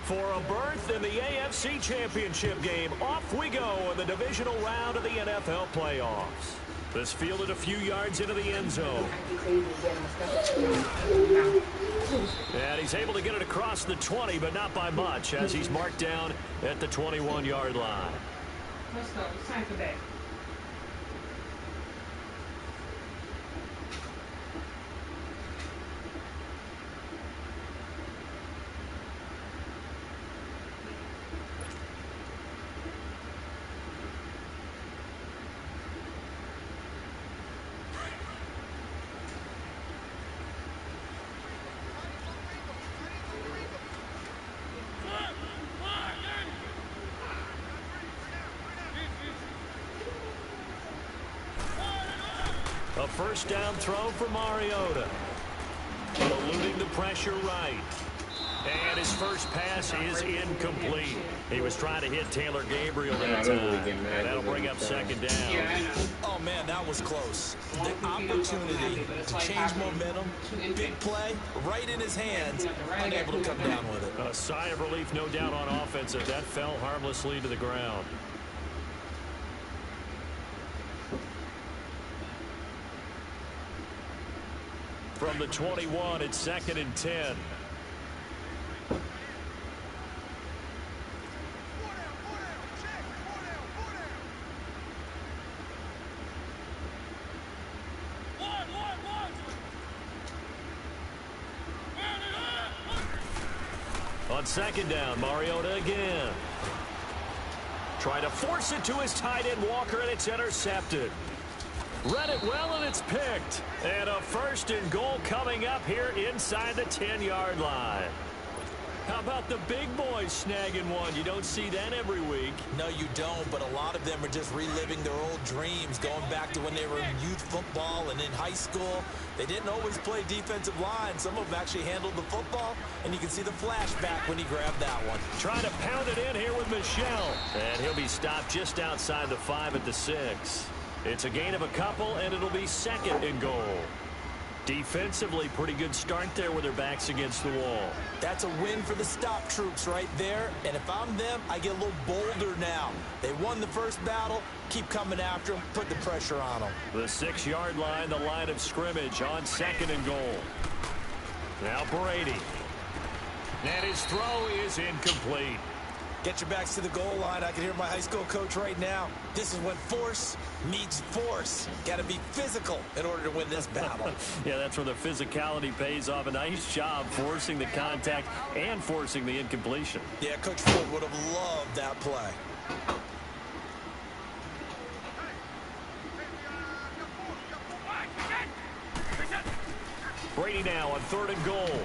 For a berth in the AFC Championship game, off we go in the divisional round of the NFL playoffs. This fielded a few yards into the end zone. And he's able to get it across the 20, but not by much, as he's marked down at the 21-yard line. Let's go. It's time for that. A first down throw for Mariota. Eluding the pressure right. And his first pass is incomplete. He was trying to hit Taylor Gabriel that time. And that'll bring up second down. Oh, man, that was close. The opportunity to change momentum, big play, right in his hands, unable to come down with it. A sigh of relief, no doubt, on offense as that fell harmlessly to the ground. From the 21, it's 2nd and 10. On second down, Mariota again. Try to force it to his tight end, Walker, and it's intercepted. Read it well, and it's picked. And a first and goal coming up here inside the 10-yard line. How about the big boys snagging one? You don't see that every week. No, you don't, but a lot of them are just reliving their old dreams, going back to when they were in youth football and in high school. They didn't always play defensive line. Some of them actually handled the football, and you can see the flashback when he grabbed that one. Trying to pound it in here with Michel. And he'll be stopped just outside the 5 at the 6. It's a gain of a couple, and it'll be 2nd and goal. Defensively, pretty good start there with their backs against the wall. That's a win for the stop troops right there. And if I'm them, I get a little bolder now. They won the first battle. Keep coming after them. Put the pressure on them. The 6-yard line, the line of scrimmage on 2nd and goal. Now Brady. And his throw is incomplete. Get your backs to the goal line. I can hear my high school coach right now. This is when force meets force. Got to be physical in order to win this battle. Yeah, that's where the physicality pays off. A nice job forcing the contact and forcing the incompletion. Yeah, Coach Ford would have loved that play. Brady now on 3rd and goal.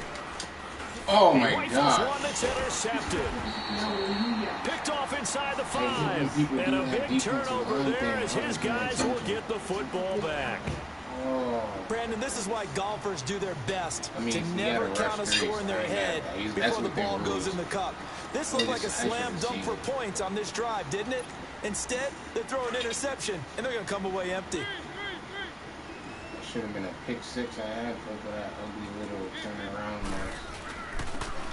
Oh my God. One that's intercepted. Picked off inside the 5. And a big turnover there as his guys will get the football back. Brandon, this is why golfers do their best to never count a score in their head before the ball goes in the cup. This looked like a slam dunk for points on this drive, didn't it? Instead, they throw an interception, and they're going to come away empty. Should have been a pick 6 I had for that ugly little turnaround mess.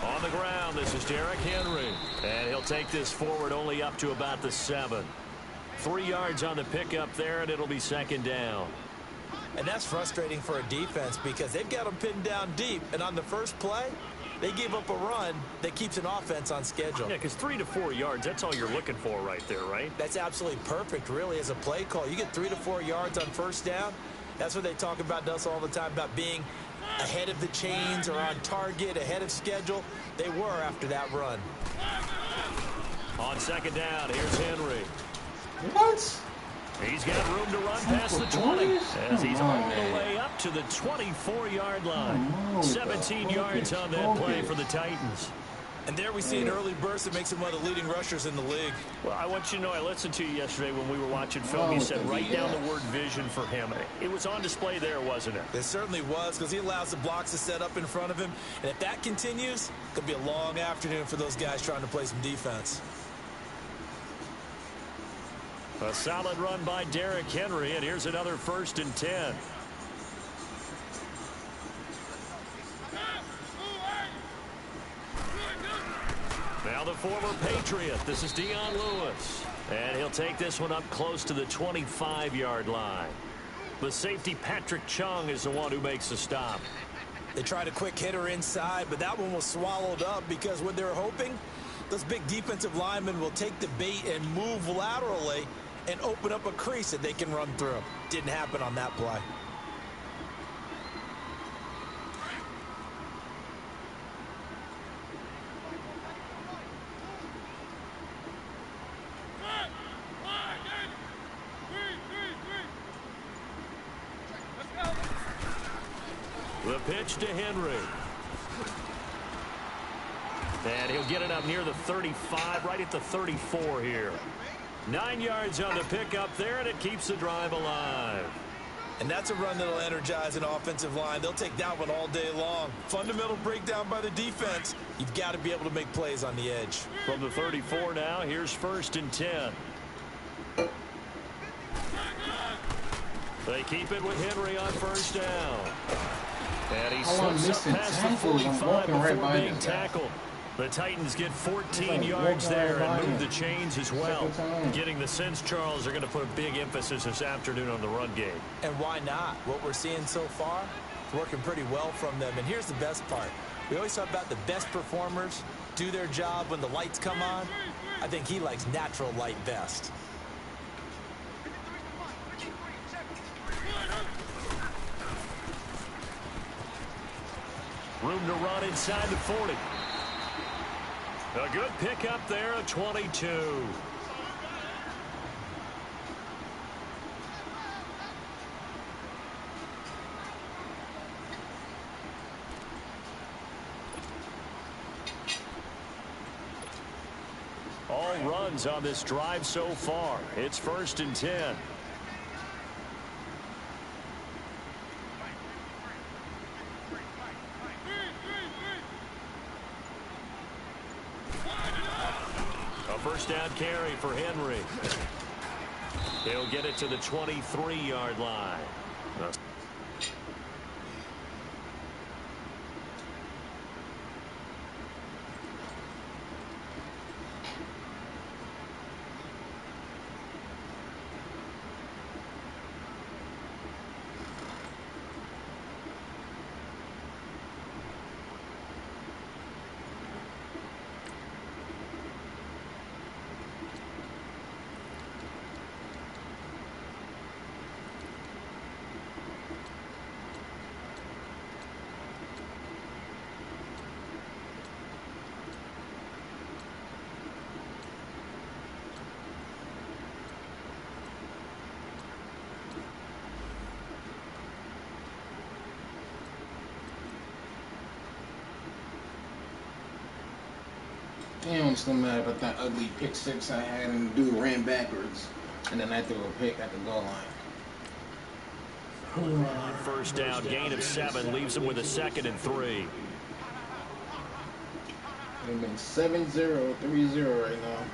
On the ground, this is Derrick Henry. And he'll take this forward only up to about the 7. 3 yards on the pickup there, and it'll be 2nd down. And that's frustrating for a defense because they've got them pinned down deep. And on the first play, they gave up a run that keeps an offense on schedule. Yeah, because 3 to 4 yards, that's all you're looking for right there, right? That's absolutely perfect, really, as a play call. You get 3 to 4 yards on first down. That's what they talk about to us all the time, about being ahead of the chains or on target, ahead of schedule. They were after that run. On 2nd down, here's Henry. What? He's got room to run past the 20 as he's all the way up to the 24-yard line. 17 yards on that play for the Titans. And there we see an early burst that makes him one of the leading rushers in the league. Well, I want you to know, I listened to you yesterday when we were watching film. You said write down the word vision for him. It was on display there, wasn't it? It certainly was, because he allows the blocks to set up in front of him. And if that continues, it could be a long afternoon for those guys trying to play some defense. A solid run by Derrick Henry, and here's another 1st and 10. former Patriot. This is Dion Lewis. And he'll take this one up close to the 25-yard line. The safety, Patrick Chung, is the one who makes the stop. They tried a quick hitter inside, but that one was swallowed up because what they're hoping, those big defensive linemen will take the bait and move laterally and open up a crease that they can run through. Didn't happen on that play. The pitch to Henry. And he'll get it up near the 35, right at the 34 here. 9 yards on the pickup there, and it keeps the drive alive. And that's a run that'll energize an offensive line. They'll take that one all day long. Fundamental breakdown by the defense. You've got to be able to make plays on the edge. From the 34 now, here's 1st and 10. They keep it with Henry on 1st down. And he slips up past the 45 before being tackled. The Titans get 14 yards there and move the chains as well. Getting the sense, Charles, are going to put a big emphasis this afternoon on the run game. And why not? What we're seeing so far is working pretty well from them. And here's the best part. We always talk about the best performers do their job when the lights come on. I think he likes natural light best. Room to run inside the 40. A good pickup there at 22. All runs on this drive so far. It's 1st and 10. First down carry for Henry. He'll get it to the 23-yard line. Damn, I'm still mad about that ugly pick six I had and the dude ran backwards. And then I threw a pick at the goal line. First down, gain of 7, leaves him with a 2nd and 3. They've been 7-0, 3-0 right now.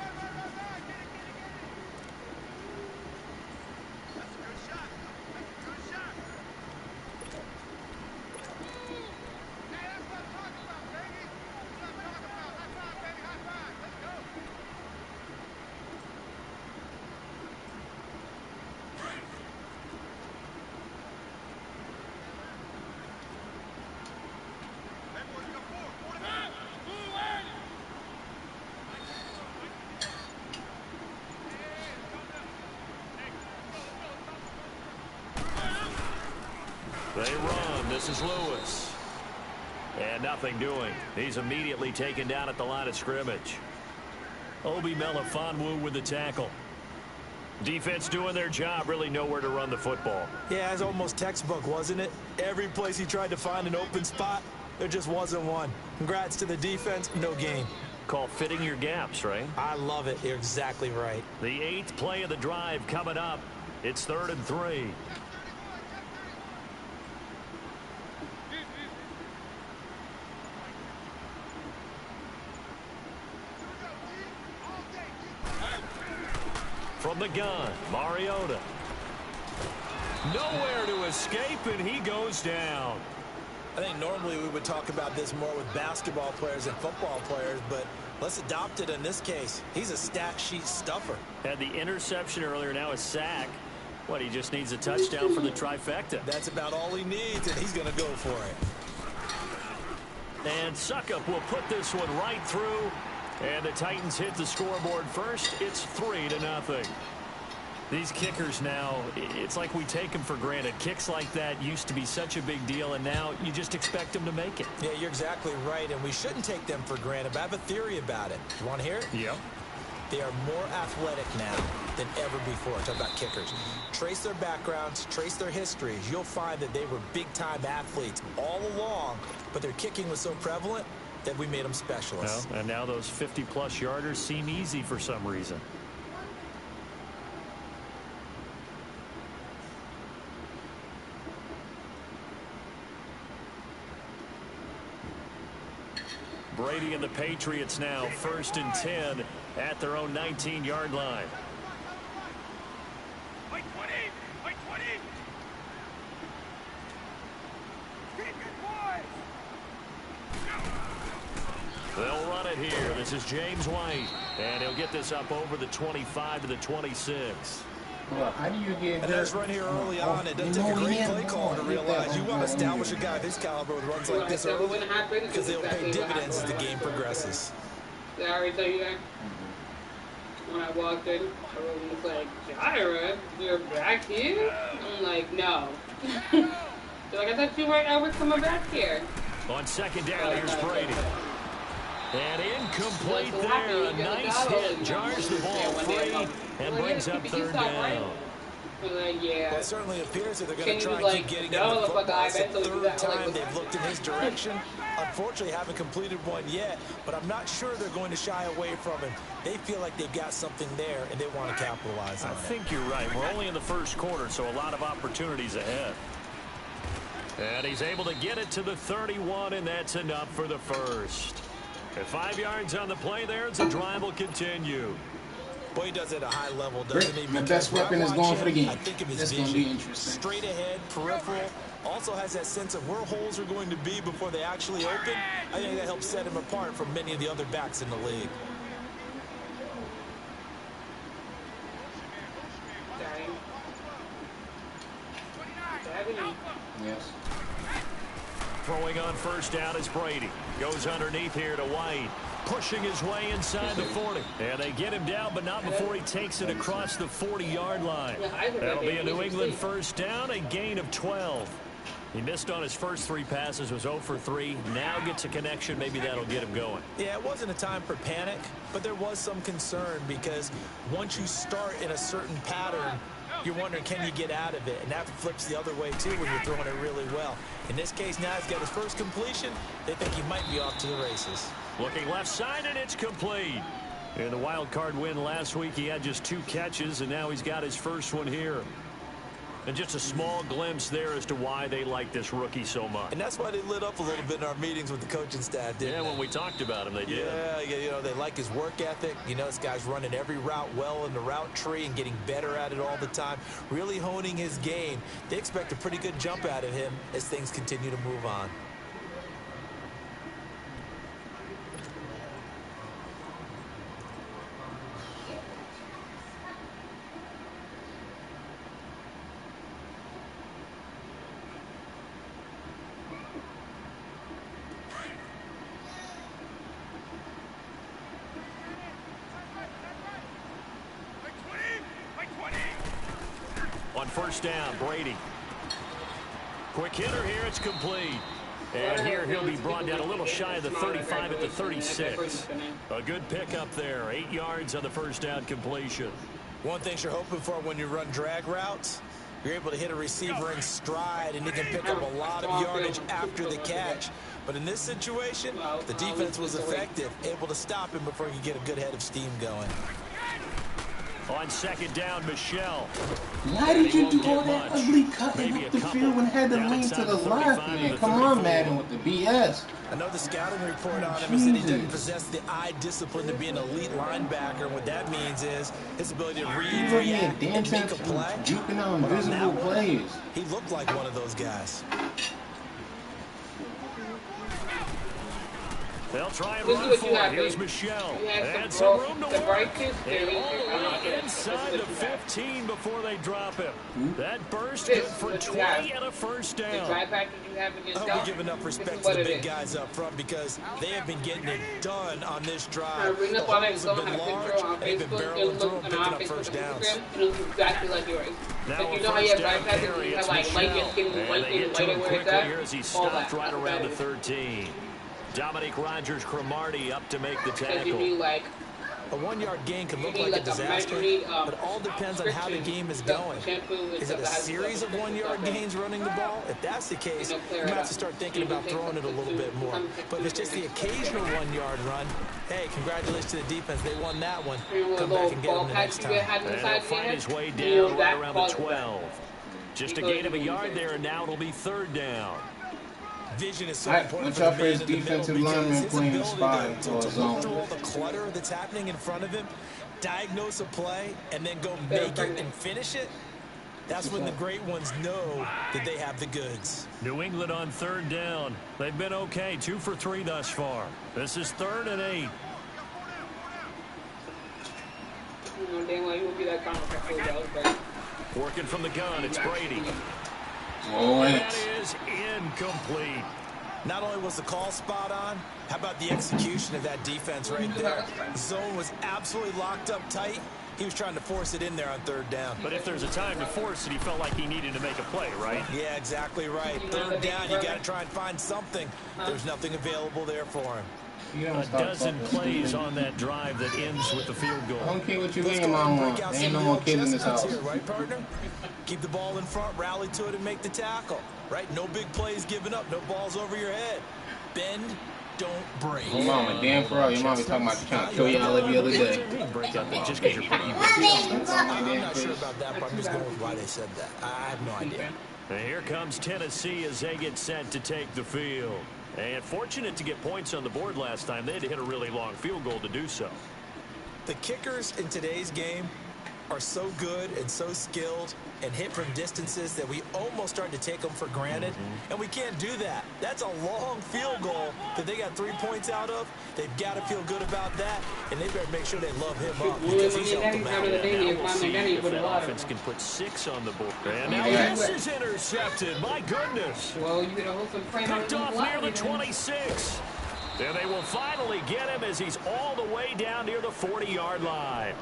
They run. This is Lewis. And nothing doing. He's immediately taken down at the line of scrimmage. Obi Melifonwu with the tackle. Defense doing their job, really nowhere to run the football. Yeah, it's almost textbook, wasn't it? Every place he tried to find an open spot, there just wasn't one. Congrats to the defense, no gain. Call fitting your gaps, right? I love it. You're exactly right. The 8th play of the drive coming up. It's 3rd and 3. From the gun, Mariota. Nowhere to escape, and he goes down. I think normally we would talk about this more with basketball players and football players, but Let's adopt it in this case. He's a stat sheet stuffer. Had the interception earlier, now a sack. What, he just needs a touchdown for the trifecta. That's about all he needs, and he's going to go for it. And Suckup will put this one right through. And the Titans hit the scoreboard first. It's 3-0. These kickers now, it's like we take them for granted. Kicks like that used to be such a big deal, and now you just expect them to make it. Yeah, you're exactly right, and we shouldn't take them for granted. But I have a theory about it. You want to hear it? Yep. They are more athletic now than ever before. Talk about kickers. Trace their backgrounds, trace their histories. You'll find that they were big-time athletes all along, but their kicking was so prevalent that we made them specialists. Well, and now those 50-plus yarders seem easy for some reason. Brady and the Patriots now 1st and 10 at their own 19-yard line. They'll run it here. This is James White, and he'll get this up over the 25 to the 26. Well, how do you get a nice run here early on? It doesn't take a great play call to realize you want to establish a guy this caliber with runs like this early because they'll pay dividends as the game progresses. Did I already tell you that? When I walked in, everyone was like, Jaira, you're back here? I'm like, no. They're like, I thought you were ever coming back here. On second down, here's Brady. And incomplete there. A nice hit. Jars the ball free and brings up 3rd down. Yeah. Well, it certainly appears that they're going to try and keep getting him the football. It's the 3rd time they've looked in his direction. Unfortunately, haven't completed one yet, but I'm not sure they're going to shy away from him. They feel like they've got something there, and they want to capitalize on it. I think you're right. We're only in the 1st quarter, so a lot of opportunities ahead. And he's able to get it to the 31, and that's enough for the 1st. At 5 yards on the play there, the drive will continue. Boy, he does it at a high level, doesn't he? My best weapon is going for the game. I think of his That's vision. going to be interesting. Straight ahead, peripheral. Also has that sense of where holes are going to be before they actually open. I think that helps set him apart from many of the other backs in the league. Yes. Throwing on 1st down is Brady. Goes underneath here to White. Pushing his way inside the 40. And they get him down, but not before he takes it across the 40-yard line. That'll be a New England 1st down, a gain of 12. He missed on his first 3 passes, was 0 for 3. Now gets a connection. Maybe that'll get him going. Yeah, it wasn't a time for panic, but there was some concern because once you start in a certain pattern, you're wondering, can you get out of it? And that flips the other way, too, when you're throwing it really well. In this case, now he's got his first completion. They think he might be off to the races. Looking left side, and it's complete. In the wild card win last week, he had just 2 catches, and now he's got his first one here. And just a small glimpse there as to why they like this rookie so much. And that's why they lit up a little bit in our meetings with the coaching staff, didn't they? Yeah, when we talked about him, they did. Yeah, you know, they like his work ethic. You know, this guy's running every route well in the route tree and getting better at it all the time, really honing his game. They expect a pretty good jump out of him as things continue to move on. On 1st down, Brady. Quick hitter here, it's complete. And here he'll be brought down a little shy of the 35 at the 36. A good pickup there, 8 yards on the 1st down completion. One thing you're hoping for when you run drag routes, you're able to hit a receiver in stride and he can pick up a lot of yardage after the catch. But in this situation, the defense was effective, able to stop him before he could get a good head of steam going. On 2nd down, Michelle. Why did you do all that ugly cutting up the field when it had to lean to the left, man? Come on, Madden, with the BS. I know the scouting report on him is that he doesn't possess the eye discipline to be an elite linebacker. What that means is his ability to read, react, and make a play. Juking on invisible plays. He looked like one of those guys. They'll try and This is run what for you it. have, Here's babe. Michelle. You had And some some room to the work. righteous, And there all the way is inside the 15 before they drop him. That burst This good is for what you 20 have. and a first The down. dry package you have against I hope we give enough respect to the big guys up front because they have been getting it done on this drive. The holes have been large, and they've been barreling through them, picking up first downs. It looks exactly like yours. Now Like, a you know how you first have dry down package and carry. you It's have like light Michelle. skin, And white they skin, get to lighter him where it's quickly at. here as he All stopped that. right That's around the what 13. Dominique Rogers-Cromartie up to make the because you tackle. need like A 1-yard gain can look you need like a disaster, but it all depends on how the game is going. Is it a series of 1-yard gains running the ball? If that's the case, you might have to start thinking about throwing it a little bit more. But if it's just the occasional 1-yard run, hey, congratulations to the defense. They won that one. Come back and get them the next time. And he'll find his way down right around the 12. Just a gain of a yard there, and now it'll be third down. Vision is so important for the man in the middle because his ability to look through all the clutter that's happening in front of him, diagnose a play, and then go make it and finish it, that's when the great ones know that they have the goods. New England on third down. They've been okay, 2 for 3 thus far. This is 3rd and 8. Working from the gun, it's Brady. That is incomplete. Not only was the call spot on, how about the execution of that defense right there? The zone was absolutely locked up tight. He was trying to force it in there on third down. But if there's a time to force it, he felt like he needed to make a play, right? Yeah, exactly right. Third down, you got to try and find something. There's nothing available there for him. A dozen plays on that drive that ends with the field goal. I don't care what you mean, Mama. There ain't no more kids in this house. Here, right, partner? Keep the ball in front, rally to it, and make the tackle. Right? No big plays given up, no balls over your head. Bend, don't break. Oh, Mama, damn for all. Your mama talking about trying to kill y'all every other day. Break up just because you're pretty. I'm not sure about that, but I'm just going with why they said that. I have no idea. And here comes Tennessee as they get set to take the field. And fortunate to get points on the board last time. They had to hit a really long field goal to do so. The kickers in today's game are so good and so skilled and hit from distances that we almost start to take them for granted. And we can't do that. That's a long field goal that they got 3 points out of. They've got to feel good about that, and they better make sure they love him up because he's helped them out. Now we'll see if that offense can put 6 on the board. And now this is intercepted. My goodness. Well, you get a whole picked off near the 26. And they will finally get him as he's all the way down near the 40-yard line.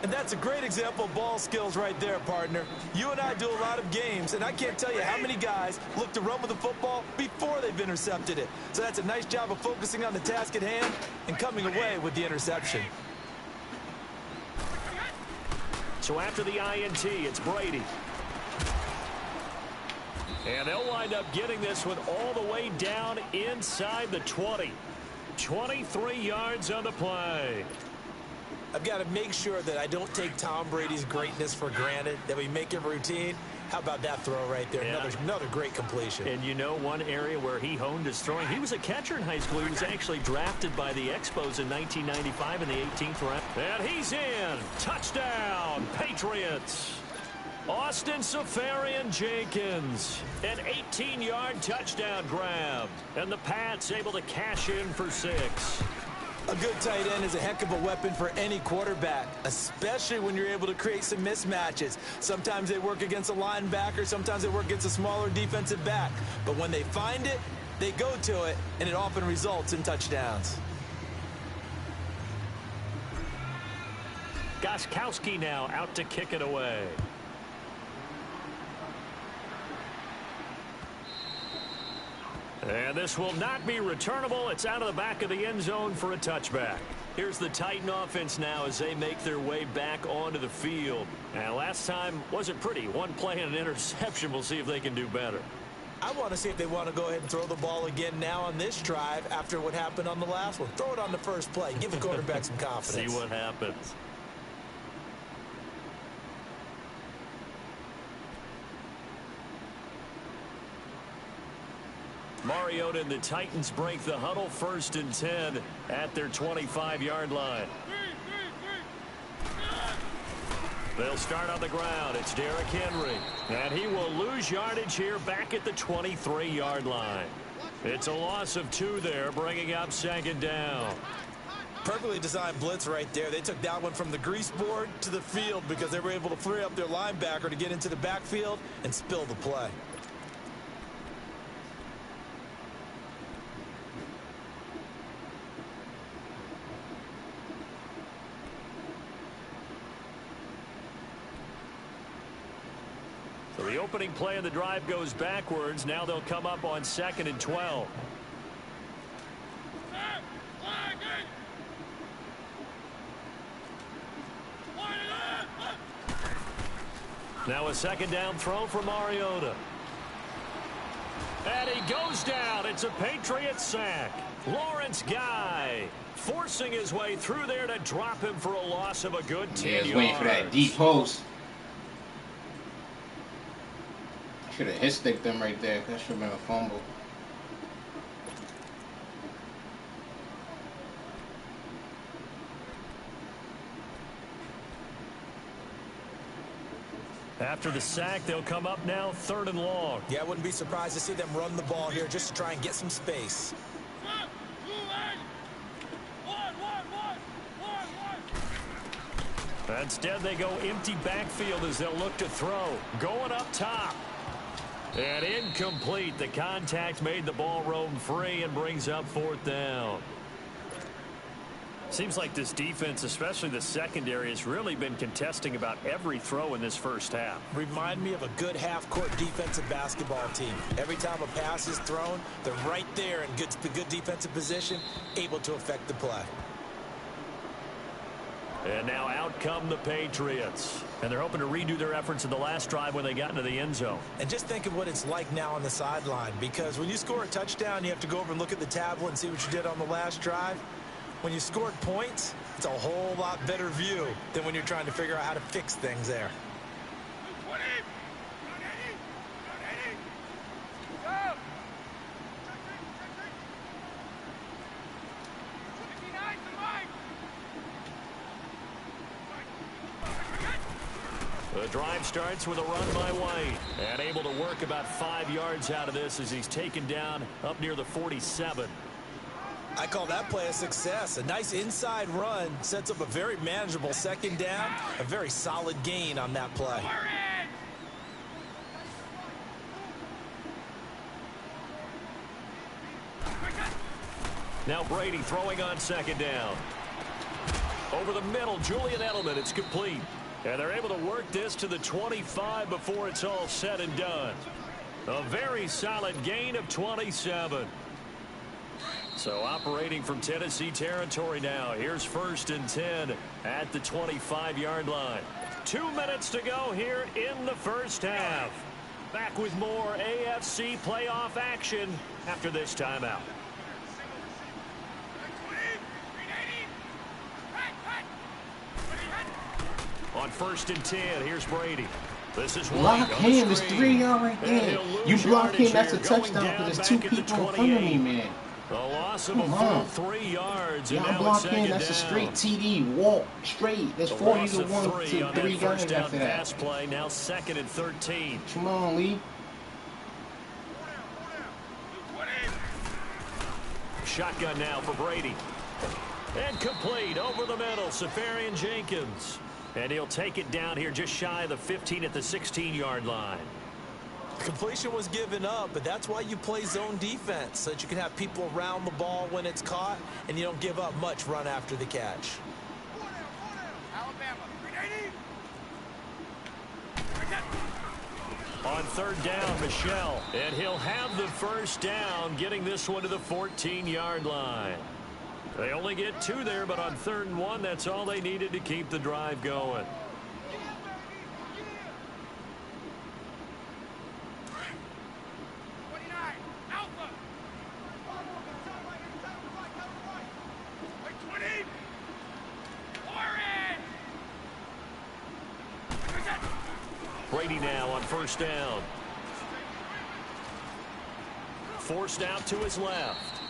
And that's a great example of ball skills right there, partner. You and I do a lot of games, and I can't tell you how many guys look to run with the football before they've intercepted it. So that's a nice job of focusing on the task at hand and coming away with the interception. So after the INT, it's Brady. And they'll wind up getting this one all the way down inside the 20. 23 yards on the play. I've got to make sure that I don't take Tom Brady's greatness for granted, that we make it routine. How about that throw right there? Yeah. Another great completion. And you know one area where he honed his throwing? He was a catcher in high school. He was actually drafted by the Expos in 1995 in the 18th round. And he's in. Touchdown, Patriots. Austin Safarian-Jenkins, an 18-yard touchdown grab. And the Pats able to cash in for 6. A good tight end is a heck of a weapon for any quarterback, especially when you're able to create some mismatches. Sometimes they work against a linebacker, sometimes they work against a smaller defensive back. But when they find it, they go to it, and it often results in touchdowns. Gostkowski now out to kick it away. And this will not be returnable. It's out of the back of the end zone for a touchback. Here's the Titan offense now as they make their way back onto the field. And last time wasn't pretty. One play and an interception. We'll see if they can do better. I want to see if they want to go ahead and throw the ball again now on this drive after what happened on the last one. Throw it on the first play. Give the quarterback some confidence. See what happens. Mariota and the Titans break the huddle, 1st and 10 at their 25-yard line. They'll start on the ground. It's Derrick Henry. And he will lose yardage here back at the 23-yard line. It's a loss of 2 there, bringing up 2nd down. Perfectly designed blitz right there. They took that one from the grease board to the field because they were able to free up their linebacker to get into the backfield and spill the play. So the opening play of the drive goes backwards. Now they'll come up on 2nd and 12. Now a 2nd down throw for Mariota. And he goes down. It's a Patriots sack. Lawrence Guy forcing his way through there to drop him for a loss of a good 10 yards. Yeah, waiting for that deep post. Should have hit sticked them right there. That should have been a fumble. After the sack, they'll come up now 3rd and long. Yeah, I wouldn't be surprised to see them run the ball here just to try and get some space. Instead, they go empty backfield as they'll look to throw. Going up top. And incomplete. The contact made the ball roam free and brings up 4th down. Seems like this defense, especially the secondary, has really been contesting about every throw in this first half. Remind me of a good half-court defensive basketball team. Every time a pass is thrown, they're right there in good defensive position, able to affect the play. And now out come the Patriots. And they're hoping to redo their efforts in the last drive when they got into the end zone. And just think of what it's like now on the sideline, because when you score a touchdown, you have to go over and look at the tablet and see what you did on the last drive. When you scored points, it's a whole lot better view than when you're trying to figure out how to fix things there. The drive starts with a run by White. And able to work about 5 yards out of this as he's taken down up near the 47. I call that play a success. A nice inside run sets up a very manageable 2nd down. A very solid gain on that play. Now Brady throwing on 2nd down. Over the middle, Julian Edelman. It's complete. And they're able to work this to the 25 before it's all said and done. A very solid gain of 27. So operating from Tennessee territory now. Here's 1st and 10 at the 25-yard line. 2 minutes to go here in the first half. Back with more AFC playoff action after this timeout. On 1st and 10, here's Brady. This is block him. There's 3 yards right there. You block him, that's a touchdown because there's 2 people in front of me, man. A loss of a full 3 yards. Y'all block him, that's a straight TD. Walk straight. That's 40 to 1 to 3 guys after that. Pass play, now 2nd and 13. Come on, Lee. Shotgun now for Brady. And complete over the middle, Safarian Jenkins. And he'll take it down here just shy of the 15 at the 16-yard line. Completion was given up, but that's why you play zone defense, so that you can have people around the ball when it's caught, and you don't give up much run after the catch. On 3rd down, Michelle. And he'll have the 1st down, getting this one to the 14-yard line. They only get 2 there, but on 3rd and 1, that's all they needed to keep the drive going. Brady now on 1st down. Forced out to his left.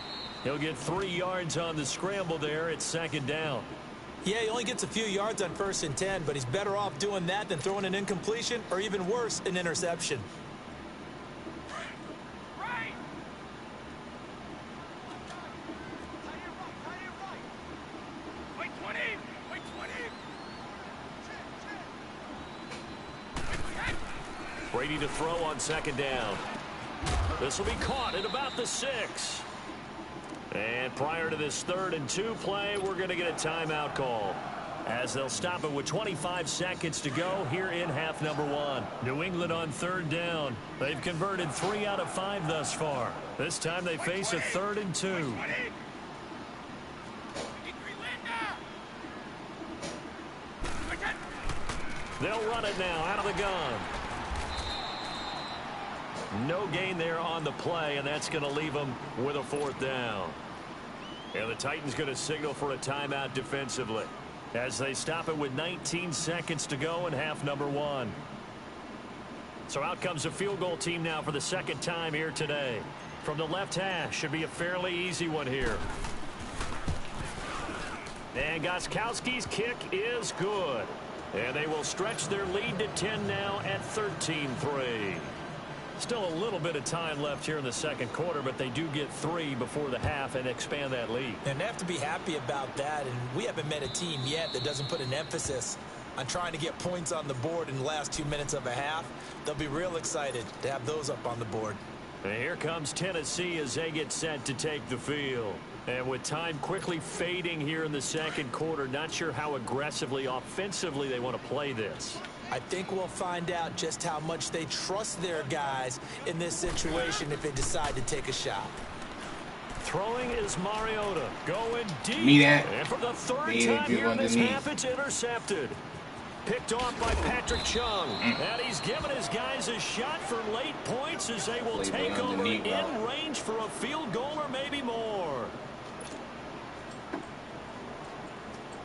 He'll get 3 yards on the scramble there at 2nd down. Yeah, he only gets a few yards on 1st and 10, but he's better off doing that than throwing an incompletion or even worse, an interception. Brady to throw on second down. This will be caught at about the 6. And prior to this 3rd and 2 play, we're going to get a timeout call, as they'll stop it with 25 seconds to go here in half number 1. New England on 3rd down. They've converted 3 out of 5 thus far. This time they face a 3rd and 2. They'll run it now out of the gun. No gain there on the play, and that's going to leave them with a 4th down. And the Titans going to signal for a timeout defensively, as they stop it with 19 seconds to go in half number 1. So out comes a field goal team now for the 2nd time here today. From the left hash, should be a fairly easy one here. And Gostkowski's kick is good. And they will stretch their lead to 10 now at 13-3. Still a little bit of time left here in the 2nd quarter, but they do get 3 before the half and expand that lead. And they have to be happy about that, and we haven't met a team yet that doesn't put an emphasis on trying to get points on the board in the last 2 minutes of a half. They'll be real excited to have those up on the board. And here comes Tennessee as they get set to take the field. And with time quickly fading here in the 2nd quarter, not sure how aggressively, offensively they want to play this. I think we'll find out just how much they trust their guys in this situation if they decide to take a shot. Throwing is Mariota, going deep. And for the 3rd time here in this half, it's intercepted. Picked off by Patrick Chung. And he's given his guys a shot for late points as they will take over in range for a field goal or maybe more.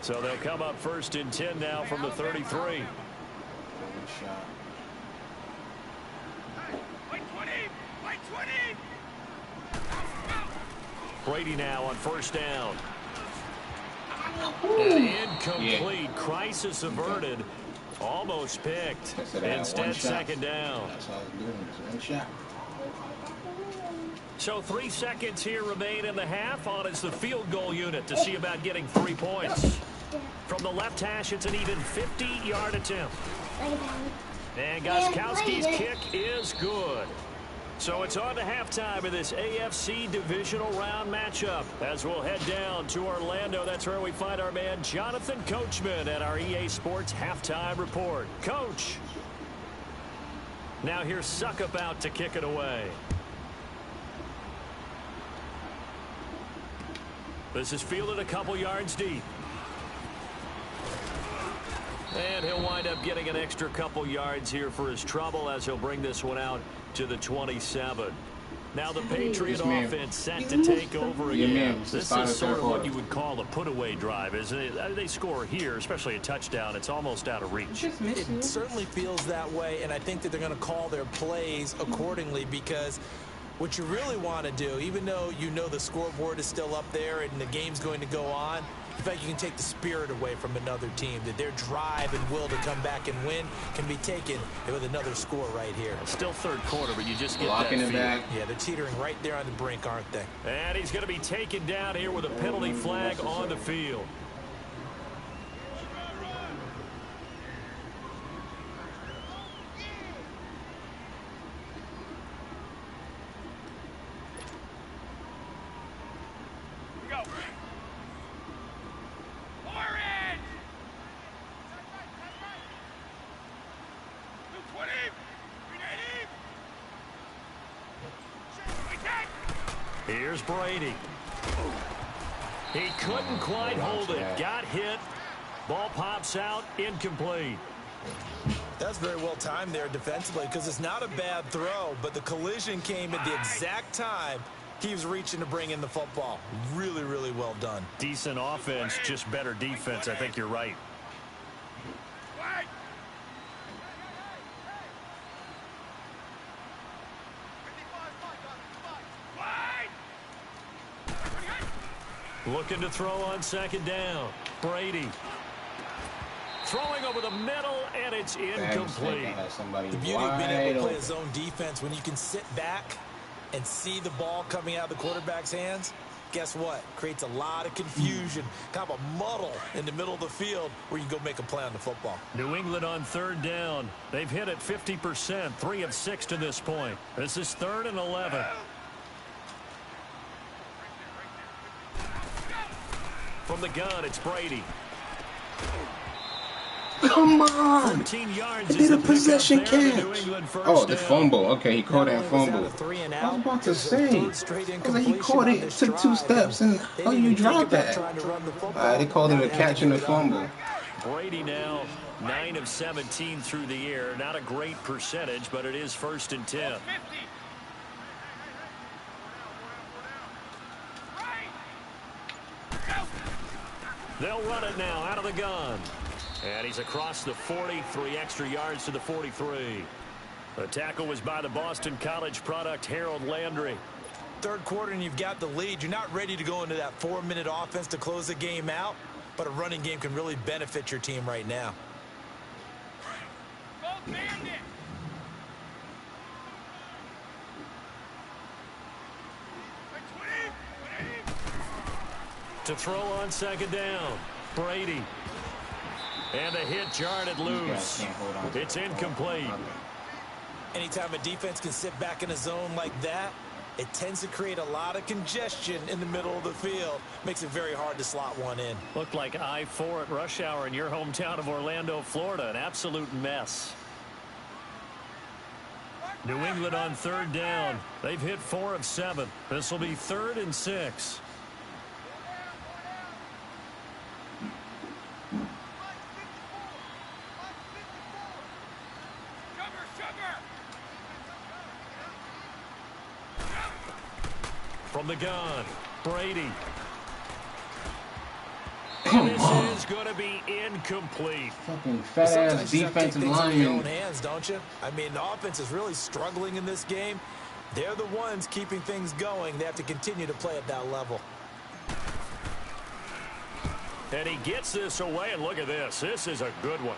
So they'll come up 1st and 10 now from the 33. Brady now on 1st down. And incomplete. Crisis averted. Almost picked. Instead, 2nd down. That's all it's doing is one shot. So 3 seconds here remain in the half on as the field goal unit to see about getting 3 points. From the left hash, it's an even 50-yard attempt. And Gostkowski's kick is good. So it's on to halftime of this AFC Divisional Round matchup. As we'll head down to Orlando, that's where we find our man Jonathan Coachman at our EA Sports Halftime Report. Coach. Now here's Suckup out to kick it away. This is fielded a couple yards deep. And he'll wind up getting an extra couple yards here for his trouble as he'll bring this one out to the 27. Now the Patriot offense set to take over again. This is sort of what you would call a put-away drive, isn't it? They score here, especially a touchdown. It's almost out of reach. It certainly feels that way, and I think that they're going to call their plays accordingly, because what you really want to do, even though you know the scoreboard is still up there and the game's going to go on, in fact, you can take the spirit away from another team, that their drive and will to come back and win can be taken with another score right here. Still 3rd quarter, but you just get blocking that it back. Yeah, they're teetering right there on the brink, aren't they? And he's going to be taken down here with a penalty flag on the field. Here's Brady. He couldn't quite hold it. Got hit. Ball pops out. Incomplete. That's very well timed there defensively, because it's not a bad throw, but the collision came at the exact time he was reaching to bring in the football. Really, really well done. Decent offense, just better defense. I think you're right. Looking to throw on 2nd down. Brady. Throwing over the middle, and it's incomplete. The beauty of being able to play a zone defense, when you can sit back and see the ball coming out of the quarterback's hands, guess what? Creates a lot of confusion, kind of a muddle in the middle of the field where you can go make a play on the football. New England on 3rd down. They've hit it 50%, 3 of 6 to this point. This is 3rd and 11. From the gun, it's Brady. Come on! 14 yards. He did a possession catch. Oh, the fumble. Okay, he caught that fumble. I was about to say. I was like, he caught it, took 2 steps, and how you dropped that? They called it a catch and a fumble. Brady now 9 of 17 through the air. Not a great percentage, but it is 1st and 10. They'll run it now out of the gun. And he's across the 40, 3 extra yards to the 43. The tackle was by the Boston College product, Harold Landry. 3rd quarter and you've got the lead. You're not ready to go into that 4-minute offense to close the game out, but a running game can really benefit your team right now. To throw on 2nd down, Brady. And a hit jarred loose. It's incomplete. Anytime a defense can sit back in a zone like that, it tends to create a lot of congestion in the middle of the field. Makes it very hard to slot one in. Looked like I-4 at rush hour in your hometown of Orlando, Florida. An absolute mess. New England on 3rd down. They've hit 4 of 7. This will be 3rd and 6. From the gun, Brady. Come this on. is going to be incomplete. Fucking fat-ass defensive lineman. Hands, don't you? I mean, the offense is really struggling in this game. They're the ones keeping things going. They have to continue to play at that level. And he gets this away, and look at this. This is a good one.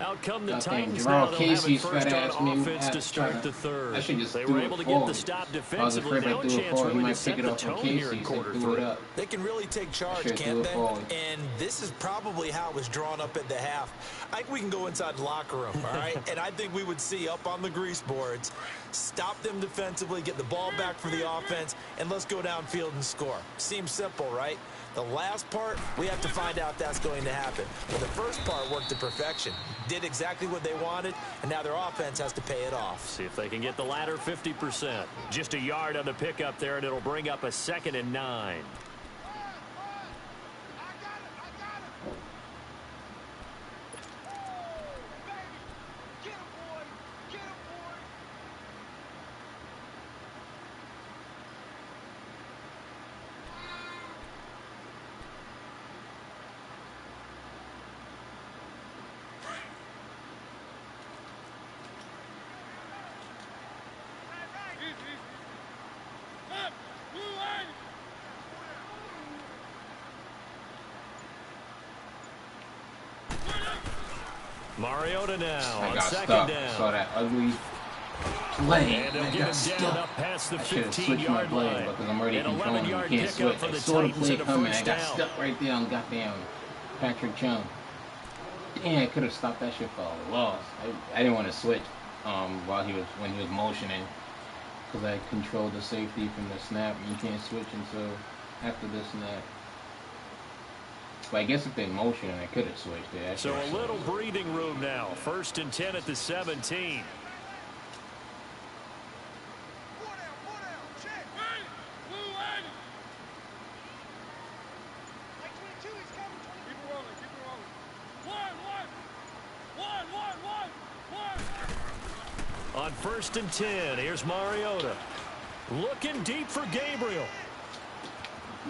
Out come the Titans now. They'll have it first on offense to start the 3rd. They were able to get the stop defensively. Now a chance really to set the tone here in quarter 3. They can really take charge, can't they? And this is probably how it was drawn up at the half. I think we can go inside the locker room, all right? And I think we would see up on the grease boards, stop them defensively, get the ball back for the offense, and let's go downfield and score. Seems simple, right? The last part, we have to find out if that's going to happen. But the first part worked to perfection. Did exactly what they wanted, and now their offense has to pay it off. See if they can get the latter 50%. Just a yard on the pickup there, and it'll bring up a 2nd and 9. Mariota now on 2nd down. Saw that ugly play. And they'll get him down up past the 15-yard line. Because I'm already An controlling. 11-yard You can't pickup switch. for I the saw the Titans play and a coming. I first got down. stuck right there on goddamn Patrick Chung. Damn, I could have stopped that shit for a loss. I didn't want to switch when he was motioning, because I controlled the safety from the snap. You can't switch until after the snap. But I guess if they motion, I could have switched it. So a little breathing room now. 1st and 10 at the 17. On 1st and 10, here's Mariota. Looking deep for Gabriel.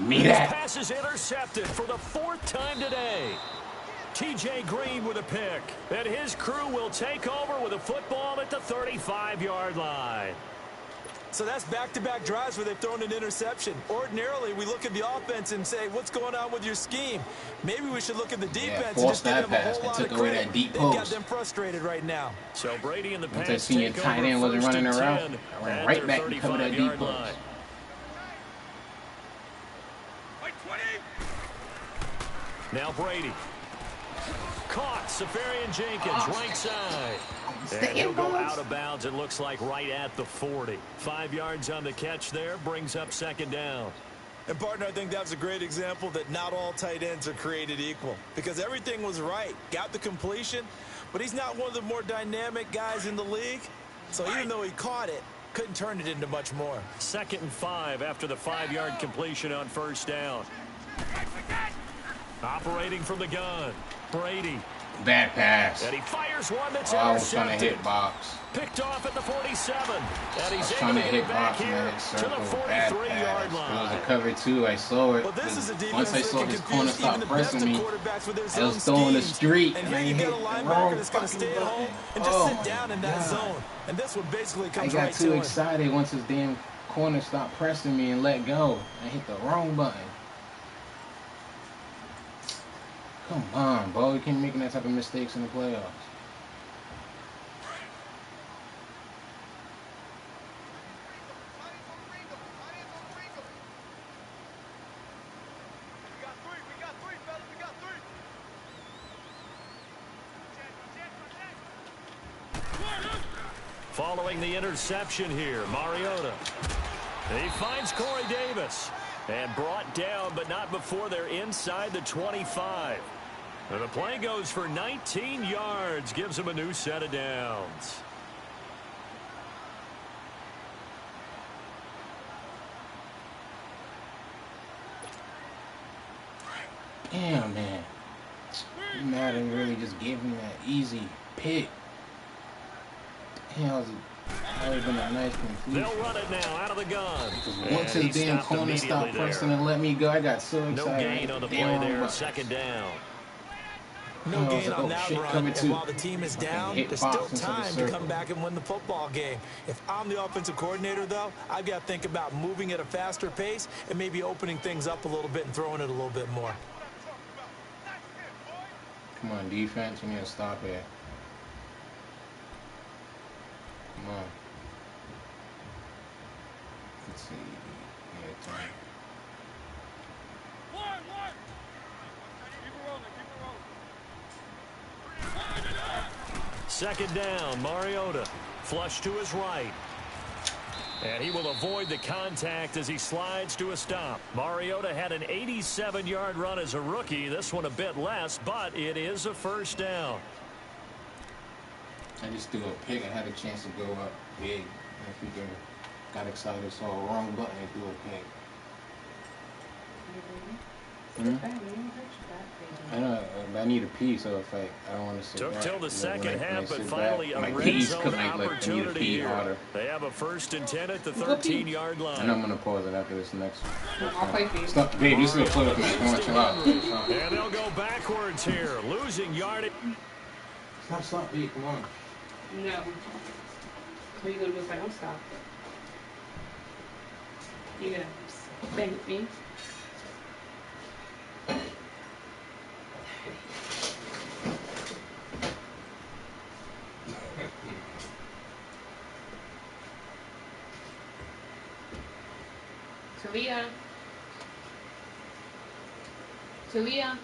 This pass is intercepted for the 4th time today. T.J. Green with a pick. And his crew will take over with a football at the 35-yard line. So that's back-to-back drives where they've thrown an interception. Ordinarily, we look at the offense and say, what's going on with your scheme? Maybe we should look at the defense and just give them a whole lot of credit. They've got them frustrated right now. So Brady and the Once I Pats seen your take tight over end wasn't first running and around, 10 I ran at right their back and covered that deep 35-yard post. line. Now Brady. Caught. Safarian Jenkins, right side. And he'll go out of bounds, it looks like, right at the 40. 5 yards on the catch there, brings up second down. And, partner, I think that was a great example that not all tight ends are created equal. Because everything was right. Got the completion, but he's not one of the more dynamic guys in the league. So even though he caught it, couldn't turn it into much more. 2nd and 5 after the 5-yard completion on first down. Operating from the gun, Brady. Bad pass. And he fires one that's I was trying to intercepted. hit box. Picked off at the 47. And he's trying able to to hit get back box and here then hit to the circle. Bad 43-yard pass. line. It was a cover 2. I saw it. Well, this is a defense Once I that saw can this confuse corner even stop the pressing best of me, quarterbacks with their I zone was throwing the schemes. street And and I here you hit got a the linebacker wrong that's going to fucking stay at home button. and just Oh sit down in that God. zone. And this one basically I comes got right too to him. excited once his damn corner stopped pressing me and let go. I hit the wrong button. Come on, bro. You can't be making that type of mistakes in the playoffs. Following the interception here, Mariota. He finds Corey Davis. And brought down, but not before they're inside the 25. And the play goes for 19 yards. Gives him a new set of downs. Damn, man. Madden really just gave me that easy pick. Damn, that would have been a nice completion. They'll run it now out of the gun. Once his damn corner stopped pressing and let me go, I got so excited. No gain on the play there. Second down. No gain on that run, and while the team is down, there's still time to come back and win the football game. If I'm the offensive coordinator, though, I've got to think about moving at a faster pace and maybe opening things up a little bit and throwing it a little bit more. Come on, defense, you need to stop it. Come on. Let's see. Yeah, time. Second down, Mariota. Flush to his right. And he will avoid the contact as he slides to a stop. Mariota had an 87-yard run as a rookie. This one a bit less, but it is a first down. I just threw a pick. I had a chance to go up big. I freaking got excited, saw a wrong button and threw a pick. I know, I need a pee, so if I don't want to sit Took back, till the second half, but back, finally a my red pee's zone coming, opportunity here. Harder. They have a 1st and 10 at the 13-yard line. And I'm going to pause it after this next one. I'll play for you. Stop, babe, you still play with me. I want to chill out. And they'll go backwards here, losing yardage. Stop, babe, come on. No. What are you going to do if I don't stop? You going to thank me? Talia. Talia.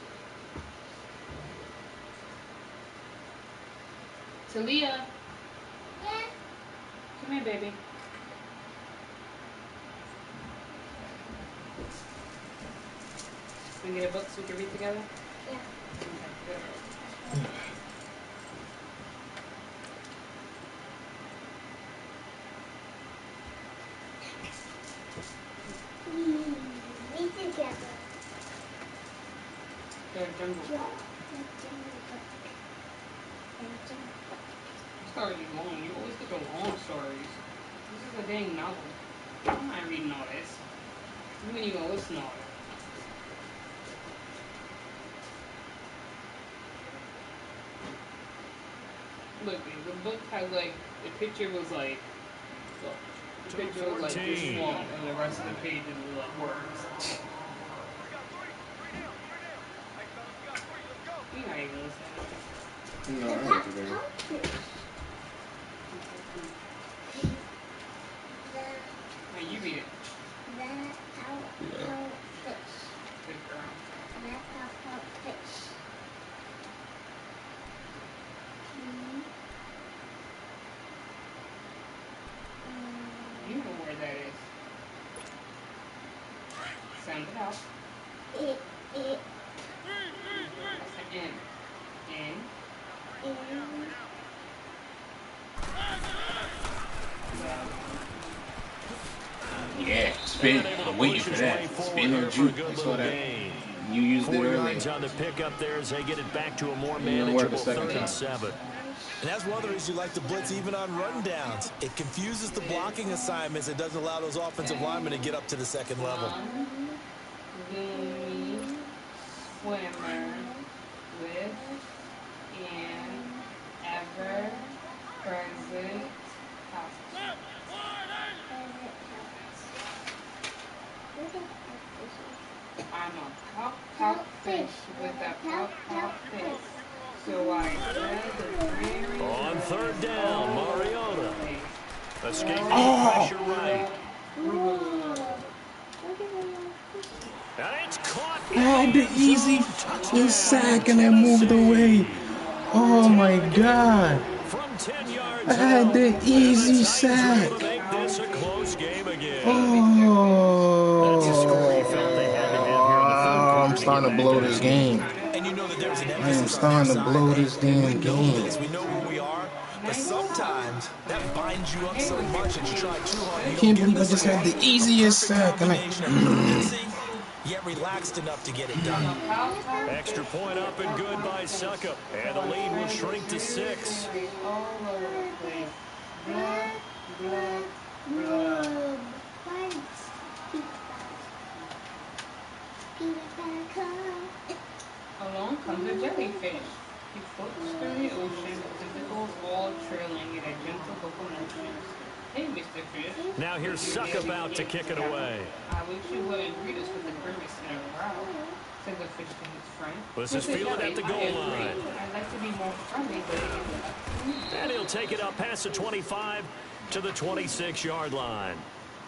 Talia. Yeah. Come here, baby. Can we get a book so we can read together? Yeah. Okay, good. Read together. Jungle. Stories are long. You always get the long stories. This is a dang novel. I'm not reading all this. You ain't even gonna listen to all that. Look, the book has like, the picture was like, look, The picture was like this small, and the rest of the page is like words. You're not even listening. No, I heard you there. Now you read it. Yeah. Good girl. You know where that is. Sound it out. That's the N. N. Yeah, spin. I'm waiting for that. Spin or juke. I saw that. You used it 4 earlier. yards on the pickup there as they get it back to a more manageable 3rd and 7. And that's one of the reasons you like to blitz even on run downs. It confuses the blocking assignments. It doesn't allow those offensive linemen to get up to the second level. Swimmer with an ever present house. I'm a pop fish with a pop fish. So I said on 3rd down, Mariota. Escaping pressure right. And it's caught. I had the easy fucking sack and I moved away. Oh my god. From 10 yards I had the easy sack. make this a close game again. Oh. That's a score you felt they had to have here in the 3rd quarter. I'm starting to blow this game. And you know that there's an I am starting to blow this damn game. We know where we are, but sometimes that binds you up so much that you try too hard. I can't believe I just had the easiest sack and yet relaxed enough to get it done. Extra point up and good by Suckup. And the lead will shrink to 6. Along comes a jellyfish. He floats through the ocean, tentacles all trailing in a gentle locomotion. Hey, Mr. Fish. Now here's Suckup out to kick it away. I wish you wouldn't greet us with a grimace and a growl, said the fish to his friend. This is fielded at the goal line. I'd like to be more friendly, but And he'll take it up past the 25 to the 26-yard line.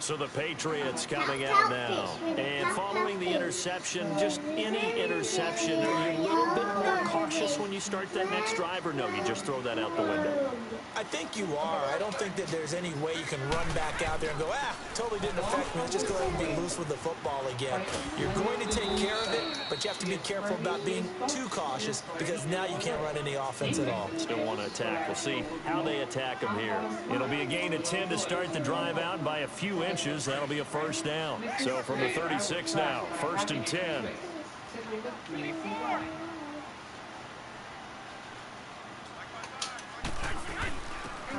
So the Patriots coming out now. And following the interception, just any interception, are you a little bit more cautious when you start that next drive, or no, you just throw that out the window? I think you are. I don't think that there's any way you can run back out there and go, totally didn't affect me. Let's just go ahead and be loose with the football again. You're going to take care of it, but you have to be careful about being too cautious because now you can't run any offense at all. Still want to attack. We'll see how they attack them here. It'll be a gain of 10 to start the drive out by a few inches. That'll be a 1st down. So from the 36 now, 1st and 10.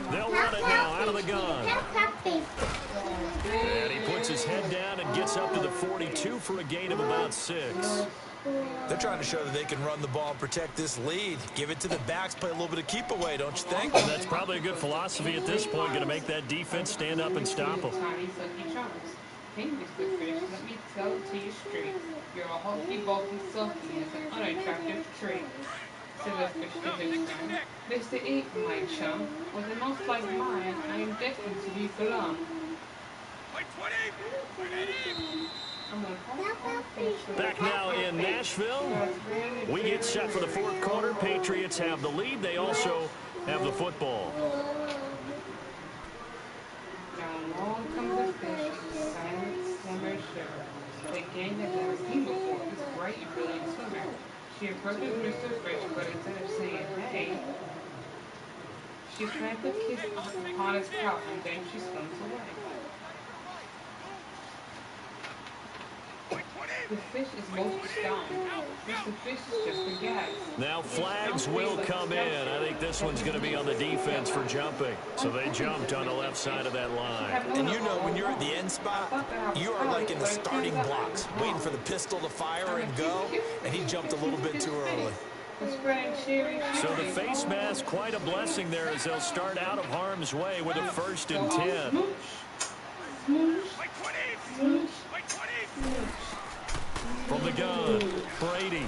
They'll run it now out of the gun. And he puts his head down and gets up to the 42 for a gain of about 6. They're trying to show that they can run the ball and protect this lead. Give it to the backs, play a little bit of keep away, don't you think? And that's probably a good philosophy at this point, going to make that defense stand up and stop them. Hey, Mr. Fish, let me tell it to you straight. You're a hulky, bulky, sulky, and it's an unattractive trait. Said the fish to his friend. Mr. 8, my chum, with a mouth like mine, I am destined to be glum. Back now in Nashville, we get set for the 4th quarter. Patriots have the lead. They also have the football. Now along comes the fish, silent swimmer show. The gang has never seen before, this bright and brilliant swimmer. She approaches Mr. Fish, but instead of saying, hey, she plants a kiss upon his pouch and then she swims away. The fish is most stunned. Mr. Fish is just a gas. Now flags will come in. I think this one's going to be on the defense for jumping. So they jumped on the left side of that line. And you know when you're at the end spot, you are like in the starting blocks, waiting for the pistol to fire and go, and he jumped a little bit too early. So the face mask, quite a blessing there as they'll start out of harm's way with a 1st and 10. From the gun, Brady.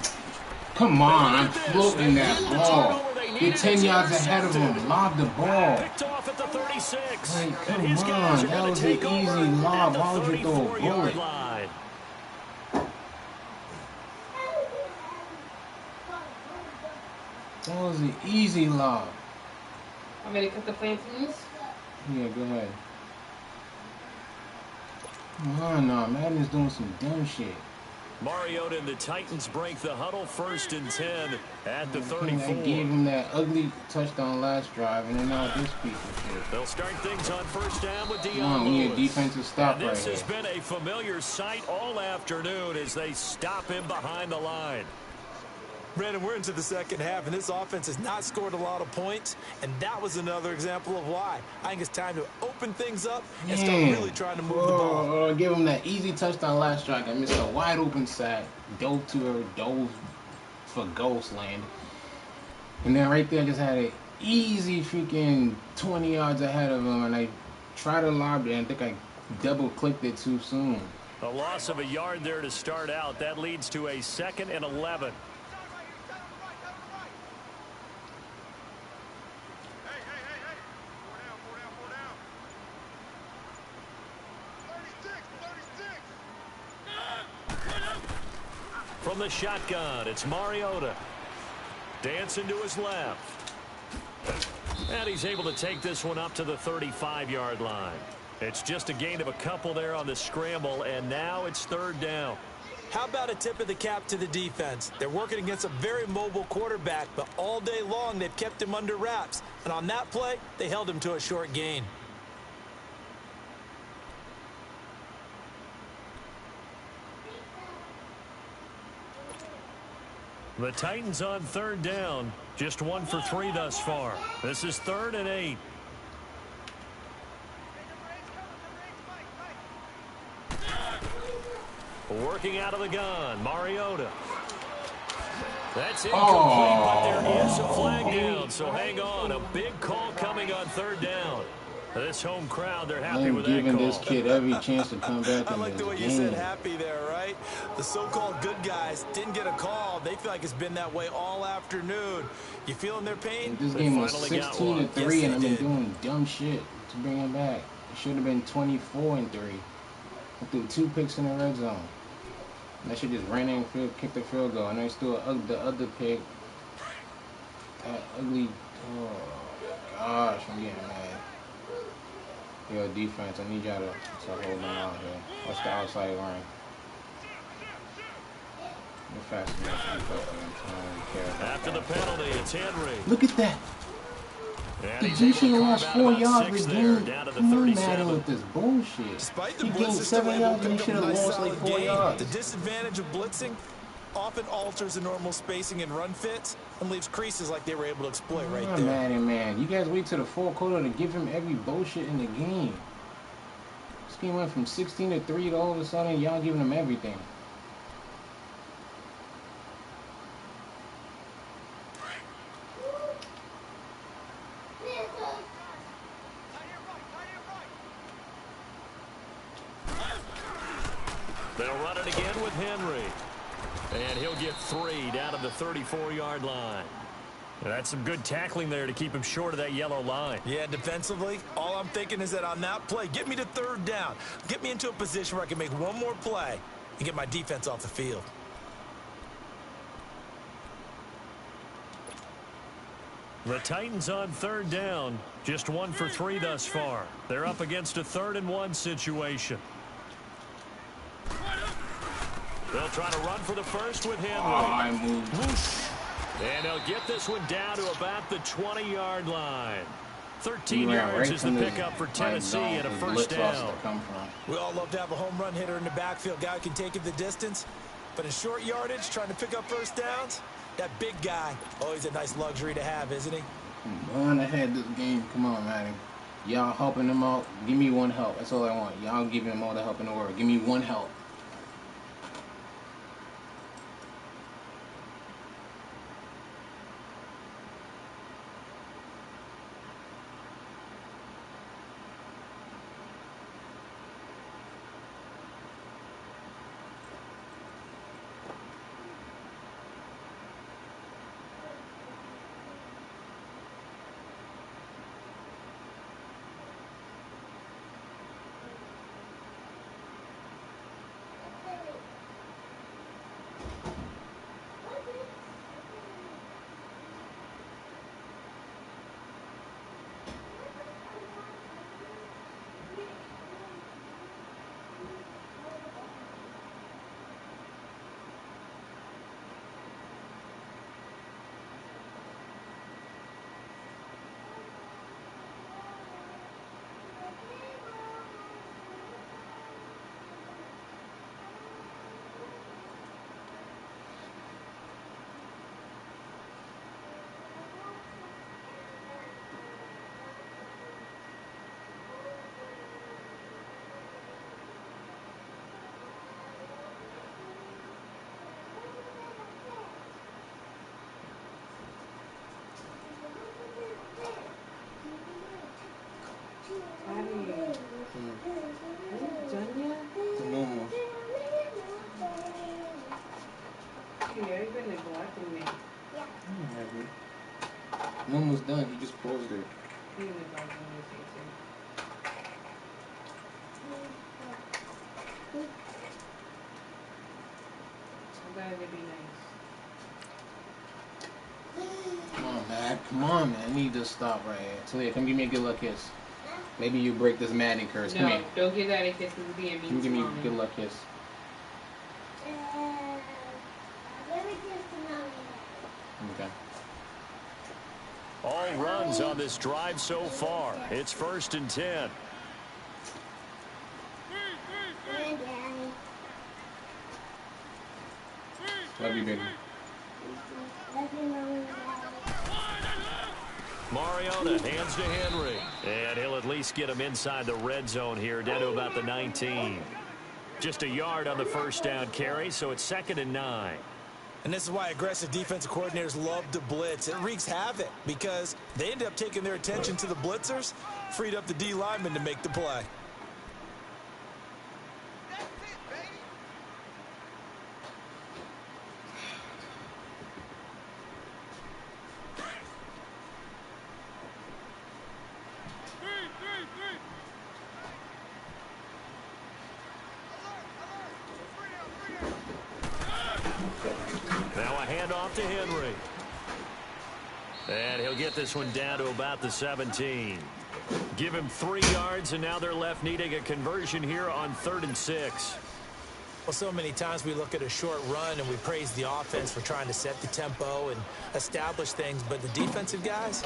Come on, I'm floating that ball. You're 10 yards ahead of him. Lob the ball. Picked off at the 36. Like, come on, that was an easy lob. Why would you throw a bullet? That was an easy lob. I'm ready to cut the flame please? Yeah, go ahead. Come on, no, Madden's doing some dumb shit. Mariota and the Titans break the huddle 1st and 10 at the 34. I gave him that ugly touchdown last drive, and then now this piece of shit. They'll start things on 1st down with Dion. Come on, we need a defensive stop right here. This has been a familiar sight all afternoon as they stop him behind the line. Brandon, we're into the second half, and this offense has not scored a lot of points, and that was another example of why. I think it's time to open things up and start really trying to move the ball. Give him that easy touchdown last strike. I missed a wide open sack, dove for ghost land. And then right there, I just had an easy freaking 20 yards ahead of him, and I tried to lob it, and I think I double-clicked it too soon. A loss of a yard there to start out. That leads to a 2nd and 11. From the shotgun, it's Mariota. Dancing to his left. And he's able to take this one up to the 35-yard line. It's just a gain of a couple there on the scramble, and now it's 3rd down. How about a tip of the cap to the defense? They're working against a very mobile quarterback, but all day long they've kept him under wraps. And on that play, they held him to a short gain. The Titans on 3rd down. Just 1 for 3 thus far. This is 3rd and 8. Working out of the gun, Mariota. That's incomplete, but there is a flag down, so hang on. A big call coming on 3rd down. This home crowd, they're happy with that call. Giving this kid every chance to come back. I like the way you said happy there, right? The so-called good guys didn't get a call. They feel like it's been that way all afternoon. You feeling their pain? This game was 16-3, and I've been doing dumb shit to bring him back. It should have been 24-3. I threw 2 picks in the red zone. And I should just ran in and kicked the field goal. And I still the other pick. That ugly. Oh gosh, I'm getting mad. Yo, defense, I need y'all to hold them out here. Watch the outside line. Fast enough. After the penalty, it's Henry. Look at that. The G should have lost 4 yards with game. Come on, Madden, with this bullshit. Despite the he gained 7 yards and he should have lost like 4 yards. The disadvantage of blitzing often alters the normal spacing and run fits and leaves creases like they were able to exploit right there. Man, you guys wait till the 4th quarter to give him every bullshit in the game. This game went from 16-3 to all of a sudden y'all giving him everything. They'll run it again with Henry. And he'll get 3 down to the 34-yard line. That's some good tackling there to keep him short of that yellow line. Yeah, defensively, all I'm thinking is that on that play, get me to 3rd down. Get me into a position where I can make one more play and get my defense off the field. The Titans on 3rd down. Just 1 for 3 thus far. They're up against a 3rd and 1 situation. They'll try to run for the first with Henry. I moved. Whoosh. And they'll get this one down to about the 20-yard line. 13 yards is the pickup for Tennessee and a 1st down. We all love to have a home run hitter in the backfield. Guy who can take it the distance. But in short yardage, trying to pick up 1st downs, that big guy, always a nice luxury to have, isn't he? Going ahead this game. Come on, man. Y'all helping them out. Give me one help. That's all I want. Y'all giving them all the help in the world. Give me one help. watching me. Yeah. I'm almost done. He just paused it. He was watching me, too. I gotta be nice. Come on, man. Come on, man. I need to stop right here. Talia, come give me a good luck kiss. Maybe you break this Madden curse. Come here. No, don't give that a kiss. It's being mean. Come give me a good luck kiss. Let me kiss the mommy. Okay. All runs on this drive so far. It's 1st and 10. And Daddy. Love you, baby. Love you, Mommy. Mariota hands to Henry. And he'll at least get him inside the red zone here, down to about the 19. Just a yard on the first down carry, so it's 2nd and 9. And this is why aggressive defensive coordinators love to blitz. It wreaks havoc because they end up taking their attention to the blitzers, freed up the D lineman to make the play. Now a handoff to Henry. And he'll get this one down to about the 17. Give him 3 yards, and now they're left needing a conversion here on 3rd and 6. Well, so many times we look at a short run and we praise the offense for trying to set the tempo and establish things, but the defensive guys,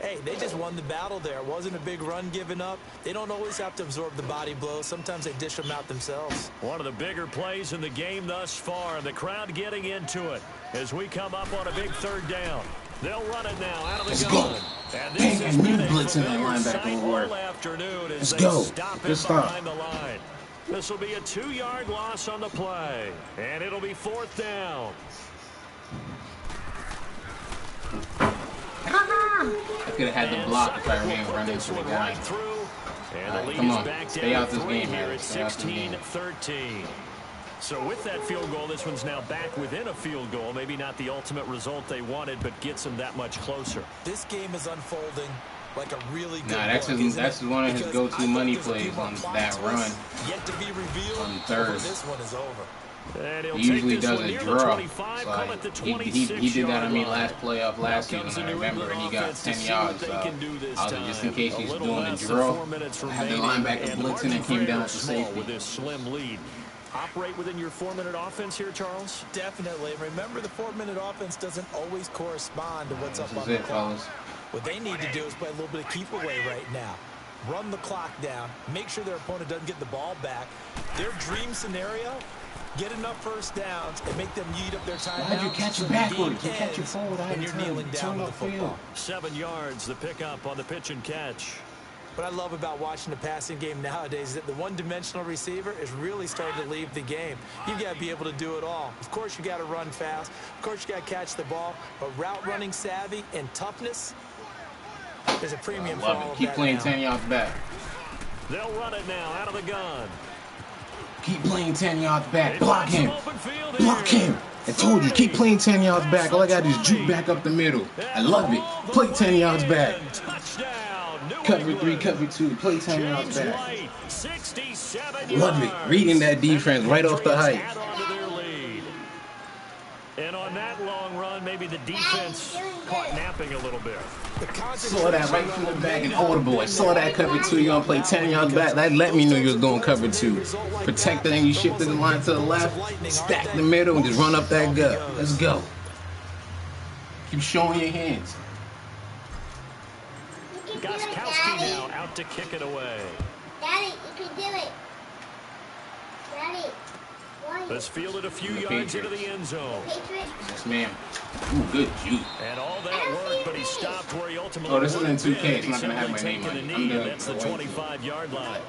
hey, they just won the battle there. It wasn't a big run given up. They don't always have to absorb the body blows. Sometimes they dish them out themselves. One of the bigger plays in the game thus far, and the crowd getting into it as we come up on a big 3rd down. They'll run it now out of the gun. And this has been a familiar sight all afternoon as they stop it behind the line. This will be a 2-yard loss on the play, and it'll be 4th down. I could have had the block if I ran running to the guy. And the lead come is on. back Stay down out to this 3 game, here man. at Stay out this game. 16-13. So with that field goal, this one's now back within a field goal. Maybe not the ultimate result they wanted, but gets them that much closer. This game is unfolding like a really good that's one of his go-to money plays on that run. Yet to be revealed, on 3rd. This one is over. And he'll He usually take this does one a near draw. the 25, So come at the he did that on me 26-yard last line. playoff last Now comes season, the I New remember, and he England got offense to 10 see yards. what they can do this I was just in time. case A he's little doing a less than draw. 4 minutes I had the remaining, linebacker and the blitzing and margin came for down error to small safety. with this slim lead. Operate within your 4-minute offense here, Charles? Definitely. Remember, the 4-minute offense doesn't always correspond to what's up This on is the it, clock. fellas. What they need to do is play a little bit of keep away right now. Run the clock down. Make sure their opponent doesn't get the ball back. Their dream scenario, get enough first downs and make them eat up their timeouts. Why'd you catch it backwards? You catch it forward. And you're kneeling down with the football. 7 yards, the pickup on the pitch and catch. What I love about watching the passing game nowadays is that the one-dimensional receiver is really starting to leave the game. You've got to be able to do it all. Of course, you got to run fast. Of course, you got to catch the ball. But route running savvy and toughness, there's a premium for all of that. Keep playing 10 yards back. They'll run it now out of the gun. Keep playing 10 yards back. Block him. Block him. I told you, keep playing 10 yards back. All I got is juke back up the middle. I love it. Play 10 yards back. Cover 3, cover 2. Play 10 yards back. Love it. Reading that defense right off the height. And on that long run, maybe the defense caught napping a little bit. Saw that right from the back and audible. I saw that cover 2. You're going to play 10 yards back. That let me know you was doing cover 2. Protect it and you shifted the line to the left. Stack the middle and just run up that gut. Let's go. Keep showing your hands. Goskowski now out to kick it away. Daddy, you can do it. Daddy. This fielded a few yards into the end zone. Yes, ma'am. Ooh, good juke. And all that work, but he stopped where he ultimately. Oh, this is in 2K. It's not going to have my name on it. I'm done. That's the 25-yard line.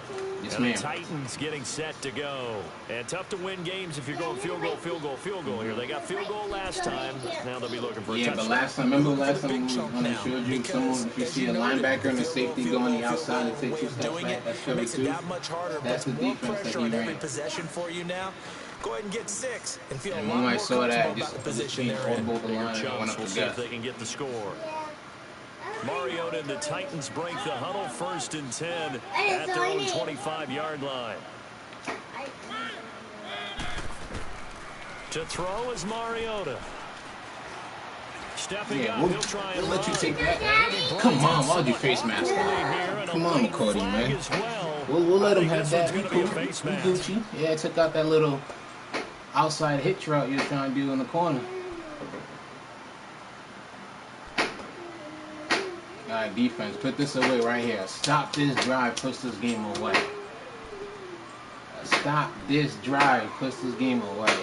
Yes, and the ma'am. Titans getting set to go. And tough to win games if you're going field goal, field goal, field goal here. They got field goal last time. Now they'll be looking for a touchdown. But last time, remember last time when I showed you someone, if you see a linebacker and a safety go on the outside and take 2 steps back, that's cover 2. That's the defense that he ran. Possession for you now. Go ahead and get 6 and feel a And lot more saw that, comfortable about the position they're in. Both the line Chums went up will the see if gut. they can get the score. Mariota and the Titans break the huddle, 1st and 10 at their own 25-yard line. To throw is Mariota. Stepping up, he'll try and let you take that. run. Come on, why'd you face mask? Come on, McCourty, man. We'll let him have that. We cool. We Gucci. Yeah, took out that little outside hitch route you were trying to do in the corner. All right, defense, put this away right here. Stop this drive, push this game away. Stop this drive, push this game away.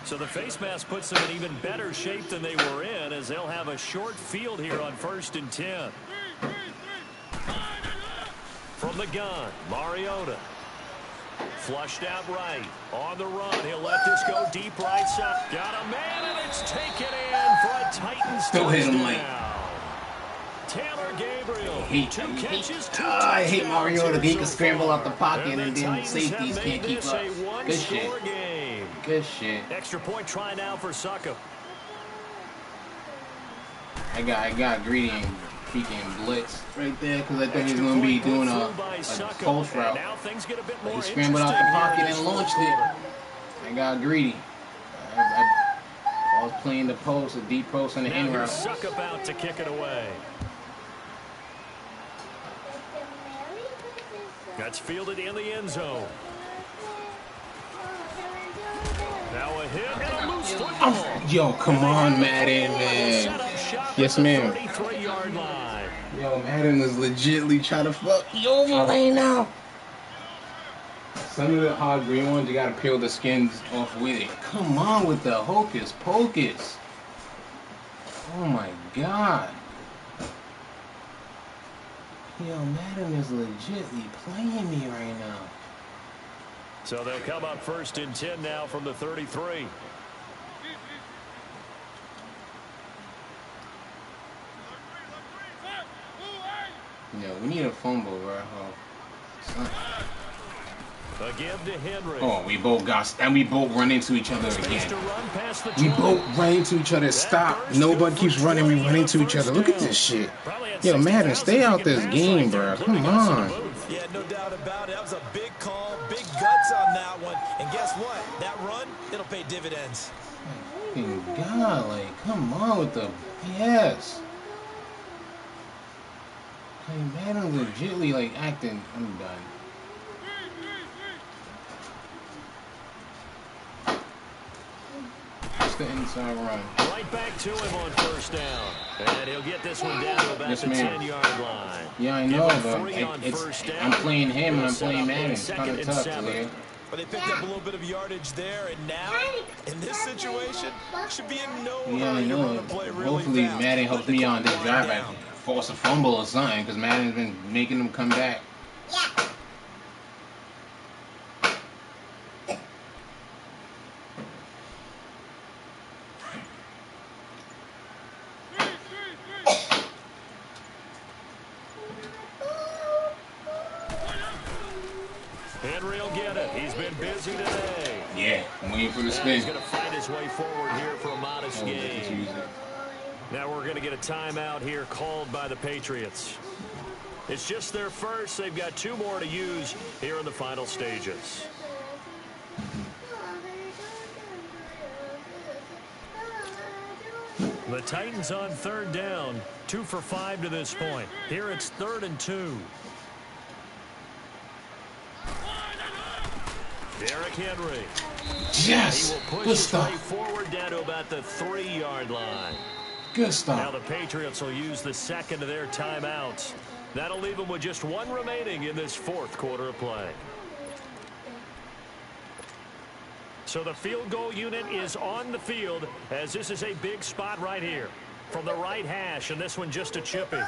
So the face mask puts them in even better shape than they were in, as they'll have a short field here on 1st and 10. From the gun, Mariota. Flushed out right. On the run, he'll let this go deep right side. Got a man, and it's taken in for a Titans Still hit him late. Taylor Gabriel. I hate Mariota. He can scramble out the pocket, and then safeties can't keep up. Good shit. Good shit. Extra point try now for Suckup. I got greedy and freaking blitz right there because I thought he was going to be doing a post route. But he scrambled out the pocket and launched it. I got greedy. I was playing the post, a deep post, and the in route. Suckup out to kick it away. That's fielded in the end zone. Now a hit and a loose football. Yo, come on, Madden, man. Yes, ma'am. Yo, Madden was legitly trying to fuck you over right now. Some of the hard green ones, you gotta peel the skins off with it. Come on with the hocus pocus. Oh my god. Yo, Madden is legitly playing me right now. So they'll come up 1st and 10 now from the 33. Yo, we need a fumble, bro. A give to Henry. Oh, we both run into each other again. We both run into each other. Stop. Nobody keeps running. We run into each other. Look at this shit. Yo, Madden, stay out this game, bro. Come on. Yeah, no doubt about it. That was a big call, big guts on that one. And guess what? That run, it'll pay dividends. God, like, come on with the BS. Like, Madden legitly, like, acting. I'm done. The inside run. Right back to him on 1st down. And he'll get this one down to about the 10-yard line. Yeah, I know, but I'm playing him and I'm playing Madden. It's kind of tough, man. But they picked up a little bit of yardage there, and now, in this situation, should be in no hurry to run a play really Hopefully, fast. Madden helps me on this drive. I force a fumble or something, because Madden's been making them come back. Henry will get it. He's been busy today. Yeah, I'm waiting for the spin. He's going to find his way forward here for a modest gain. Now we're going to get a timeout here called by the Patriots. It's just their first. They've got 2 more to use here in the final stages. The Titans on 3rd down, 2 for 5 to this point. Here it's 3rd and 2. Derrick Henry. Yes. He will push Good his stuff. way forward down to about the 3-yard line. Good stuff. Now the Patriots will use the second of their timeouts. That'll leave them with just 1 remaining in this 4th quarter of play. So the field goal unit is on the field, as this is a big spot right here. From the right hash, and this one just a chippy.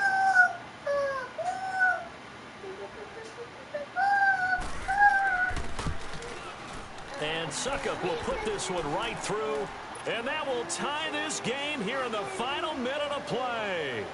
And Suckup will put this one right through, and that will tie this game here in the final minute of play.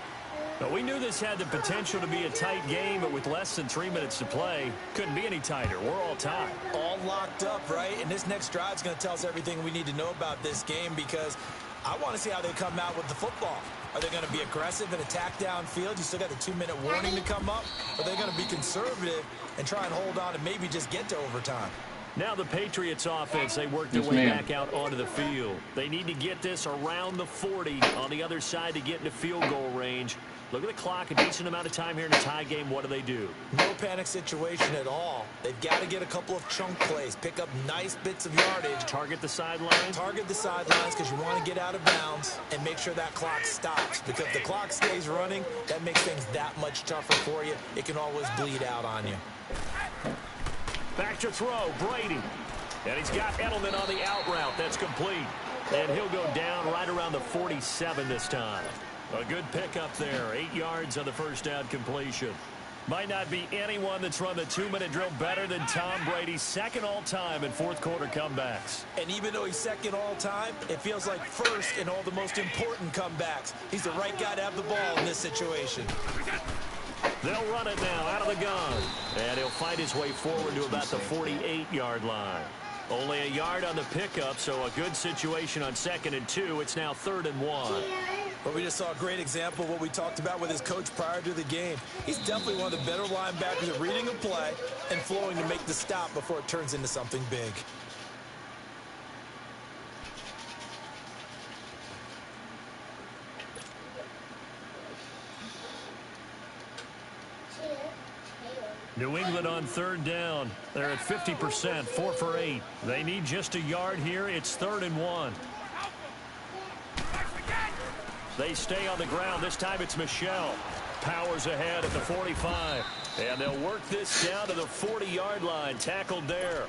But we knew this had the potential to be a tight game, but with less than 3 minutes to play, couldn't be any tighter. We're all tied. All locked up, right? And this next drive is going to tell us everything we need to know about this game, because I want to see how they come out with the football. Are they going to be aggressive and attack downfield? You still got the 2-minute warning to come up. Are they going to be conservative and try and hold on and maybe just get to overtime? Now the Patriots offense, they work their way back out onto the field. They need to get this around the 40 on the other side to get into field goal range. Look at the clock, a decent amount of time here in a tie game. What do? No panic situation at all. They've got to get a couple of chunk plays, pick up nice bits of yardage. Target the sidelines? Target the sidelines, because you want to get out of bounds and make sure that clock stops. Because if the clock stays running, that makes things that much tougher for you. It can always bleed out on you. Back to throw, Brady. And he's got Edelman on the out route. That's complete. And he'll go down right around the 47 this time. A good pickup there. 8 yards on the first down completion. Might not be anyone that's run the 2-minute drill better than Tom Brady. Second all-time in fourth-quarter comebacks. And even though he's second all-time, it feels like first in all the most important comebacks. He's the right guy to have the ball in this situation. They'll run it now out of the gun. And he'll fight his way forward to about the 48-yard line. Only a yard on the pickup, so a good situation on 2nd and 2. It's now 3rd and 1. But we just saw a great example of what we talked about with his coach prior to the game. He's definitely one of the better linebackers at reading a play and flowing to make the stop before it turns into something big. New England on 3rd down. They're at 50%, 4 for 8. They need just a yard here. It's 3rd and 1. They stay on the ground. This time it's Michel. Powers ahead at the 45. And they'll work this down to the 40-yard line. Tackled there.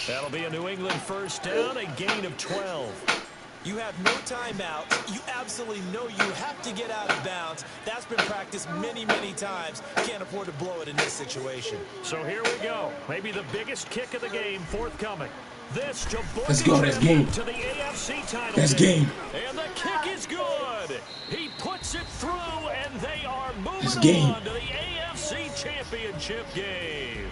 That'll be a New England first down, a gain of 12. You have no timeout. You absolutely know you have to get out of bounds. That's been practiced many, many times. Can't afford to blow it in this situation. So here we go. Maybe the biggest kick of the game forthcoming. This to Let's go. That's game. To the AFC title. That's game. And the kick is good. He puts it through, and they are moving on to the AFC Championship game.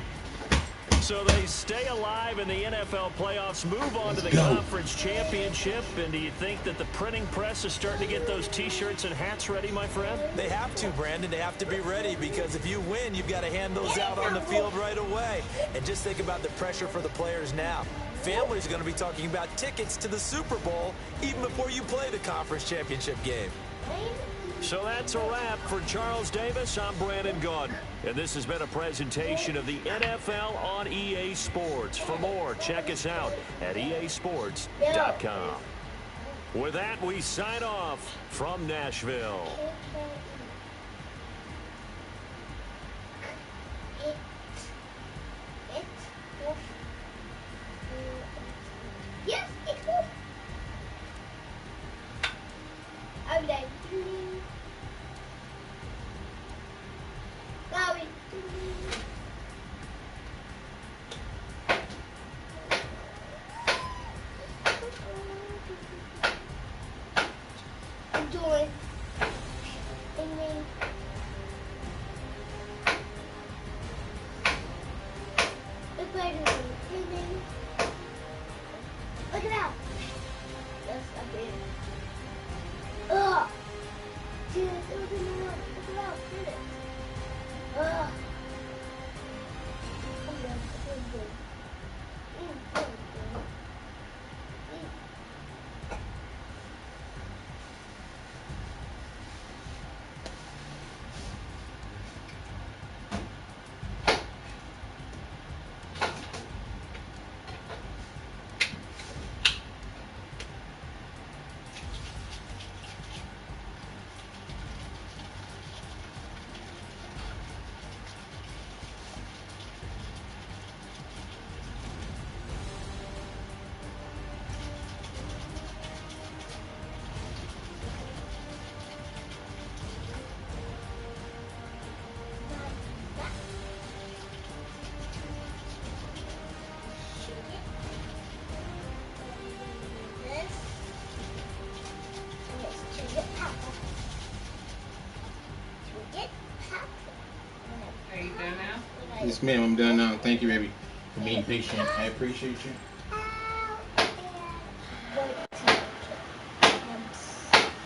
So they stay alive in the NFL playoffs, move on to the conference championship. And do you think that the printing press is starting to get those T-shirts and hats ready, my friend? They have to, Brandon. They have to be ready, because if you win, you've got to hand those out on the field right away. And just think about the pressure for the players now. Families are going to be talking about tickets to the Super Bowl even before you play the conference championship game. So that's a wrap for Charles Davis. I'm Brandon Gaudin, and this has been a presentation of the NFL on EA Sports. For more, check us out at easports.com. With that, we sign off from Nashville. Yes, it's cool. Okay. Sorry. I'm doing. Ding ding. It's better than ding ding. Look it out. Yes, I did. Ugh. See, it's open it up. Look it out. Get it. Ugh. I'm done. I'm done. Yes, ma'am. I'm done now. Thank you, baby, for being patient. I appreciate you.